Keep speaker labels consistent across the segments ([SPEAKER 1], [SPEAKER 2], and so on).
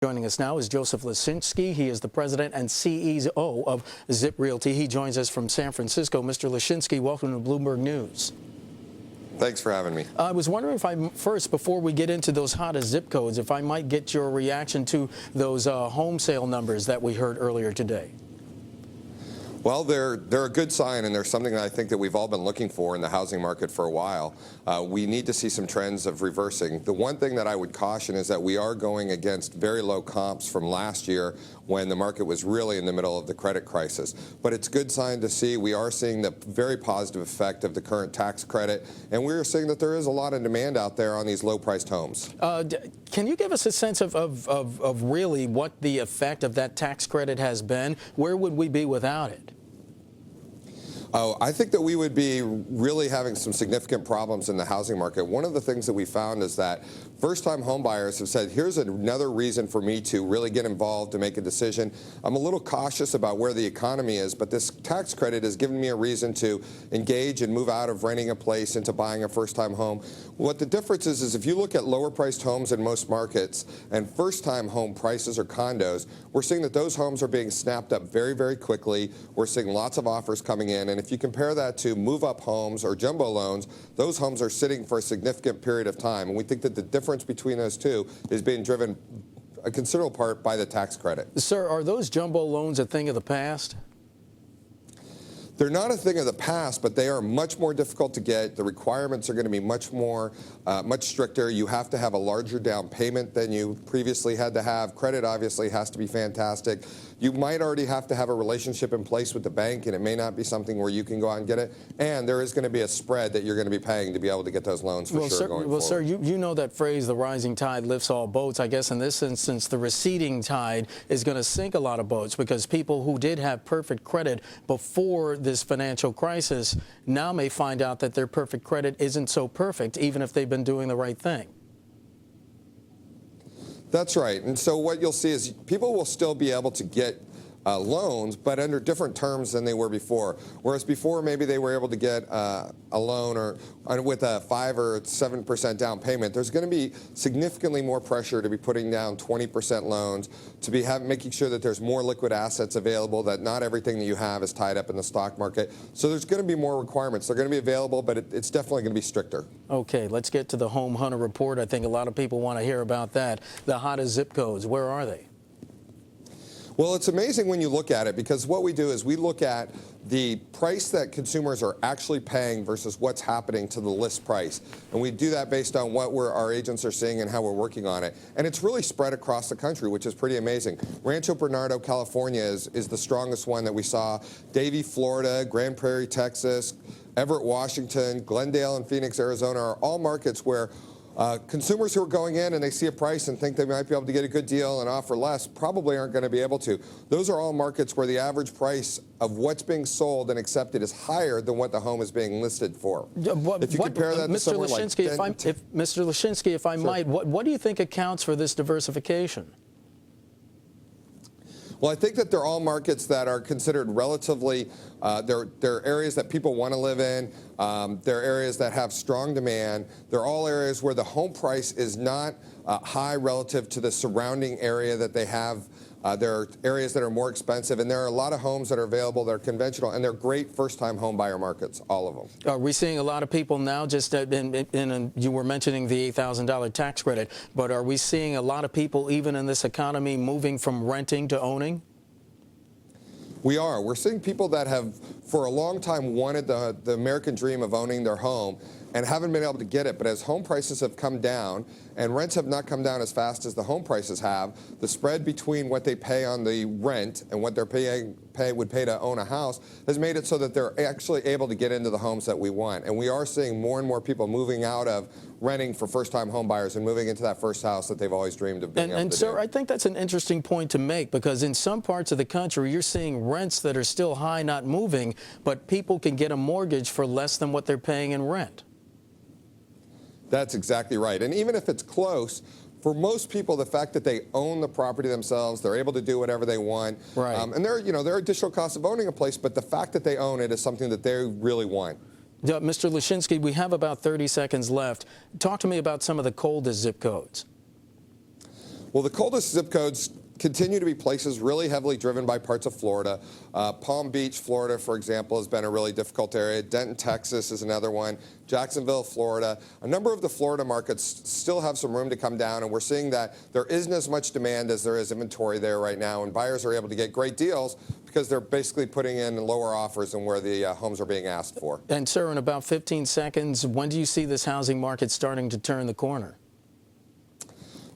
[SPEAKER 1] Joining us now is Joseph Lashinsky. He is the president and CEO of ZipRealty. He joins us from San Francisco. Mr. Lashinsky, welcome to Bloomberg News.
[SPEAKER 2] Thanks for having me.
[SPEAKER 1] I was wondering if first, before we get into those hottest zip codes, if I might get your reaction to those home sale numbers that we heard earlier today.
[SPEAKER 2] Well, they're a good sign, and they're something that I think that we've all been looking for in the housing market for a while. We need to see some trends of reversing. The one thing that I would caution is that we are going against very low comps from last year when the market was really in the middle of the credit crisis. But it's a good sign to see. We are seeing the very positive effect of the current tax credit, and we're seeing that there is a lot of demand out there on these low-priced homes.
[SPEAKER 1] Can you give us a sense of really what the effect of that tax credit has been? Where would we be without it?
[SPEAKER 2] Oh, I think that we would be really having some significant problems in the housing market. One of the things that we found is that first-time home buyers have said, here's another reason for me to really get involved, to make a decision. I'm a little cautious about where the economy is, but this tax credit has given me a reason to engage and move out of renting a place into buying a first-time home. What the difference is if you look at lower-priced homes in most markets and first-time home prices or condos, we're seeing that those homes are being snapped up very, very quickly. We're seeing lots of offers coming in. And if you compare that to move-up homes or jumbo loans, those homes are sitting for a significant period of time. And we think that the difference between those two is being driven a considerable part by the tax credit.
[SPEAKER 1] Sir, are those jumbo loans a thing of the past?
[SPEAKER 2] They're not a thing of the past, but they are much more difficult to get. The requirements are going to be much stricter. You have to have a larger down payment than you previously had to have. Credit obviously has to be fantastic. You might already have to have a relationship in place with the bank, and it may not be something where you can go out and get it. And there is going to be a spread that you're going to be paying to be able to get those loans for sure going forward.
[SPEAKER 1] Well, sir, you know that phrase, the rising tide lifts all boats. I guess in this instance, the receding tide is going to sink a lot of boats because people who did have perfect credit before this financial crisis now may find out that their perfect credit isn't so perfect, even if they've been doing the right thing.
[SPEAKER 2] That's right. And so what you'll see is people will still be able to get loans, but under different terms than they were before. Whereas before, maybe they were able to get a loan or with a 5 or 7% down payment. There's going to be significantly more pressure to be putting down 20% loans, to be making sure that there's more liquid assets available, that not everything that you have is tied up in the stock market. So there's going to be more requirements. They're going to be available, but it's definitely going to be stricter.
[SPEAKER 1] Okay, let's get to the Home Hunter Report. I think a lot of people want to hear about that. The hottest zip codes, where are they?
[SPEAKER 2] Well, it's amazing when you look at it, because what we do is we look at the price that consumers are actually paying versus what's happening to the list price. And we do that based on what our agents are seeing and how we're working on it. And it's really spread across the country, which is pretty amazing. Rancho Bernardo, California is the strongest one that we saw. Davie, Florida, Grand Prairie, Texas, Everett, Washington, Glendale and Phoenix, Arizona are all markets where consumers who are going in and they see a price and think they might be able to get a good deal and offer less probably aren't going to be able to. Those are all markets where the average price of what's being sold and accepted is higher than what the home is being listed for. If you compare that to somewhere like
[SPEAKER 1] Mr. Lashinsky, if I might, what do you think accounts for this diversification?
[SPEAKER 2] Well, I think that they're all markets that are considered relatively, they're areas that people want to live in. They're areas that have strong demand. They're all areas where the home price is not high relative to the surrounding area that they have. There are areas that are more expensive, and there are a lot of homes that are available that are conventional, and they're great first-time home buyer markets, all of them.
[SPEAKER 1] Are we seeing a lot of people now, just you were mentioning the $8,000 tax credit, but are we seeing a lot of people, even in this economy, moving from renting to owning?
[SPEAKER 2] We are. We're seeing people that have, for a long time, wanted the American dream of owning their home and haven't been able to get it. But as home prices have come down and rents have not come down as fast as the home prices have, the spread between what they pay on the rent and what they're would pay to own a house has made it so that they're actually able to get into the homes that we want. And we are seeing more and more people moving out of renting for first-time home buyers and moving into that first house that they've always dreamed of being able to do.
[SPEAKER 1] And sir, I think that's an interesting point to make, because in some parts of the country, you're seeing rents that are still high, not moving, but people can get a mortgage for less than what they're paying in rent.
[SPEAKER 2] That's exactly right. And even if it's close, for most people, the fact that they own the property themselves, they're able to do whatever they want.
[SPEAKER 1] Right.
[SPEAKER 2] And there are additional costs of owning a place, but the fact that they own it is something that they really want.
[SPEAKER 1] Mr. Lashinsky, we have about 30 seconds left. Talk to me about some of the coldest zip codes.
[SPEAKER 2] Well, the coldest zip codes continue to be places really heavily driven by parts of Florida. Palm Beach, Florida, for example, has been a really difficult area. Denton, Texas is another one. Jacksonville, Florida. A number of the Florida markets still have some room to come down, and we're seeing that there isn't as much demand as there is inventory there right now, and buyers are able to get great deals because they're basically putting in lower offers than where the homes are being asked for.
[SPEAKER 1] And, sir, in about 15 seconds, when do you see this housing market starting to turn the corner?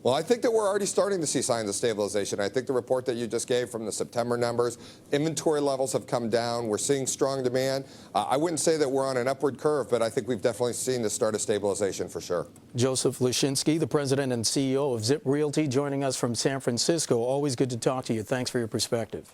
[SPEAKER 2] Well, I think that we're already starting to see signs of stabilization. I think the report that you just gave from the September numbers, inventory levels have come down. We're seeing strong demand. I wouldn't say that we're on an upward curve, but I think we've definitely seen the start of stabilization for sure.
[SPEAKER 1] Joseph Lashinsky, the president and CEO of ZipRealty, joining us from San Francisco. Always good to talk to you. Thanks for your perspective.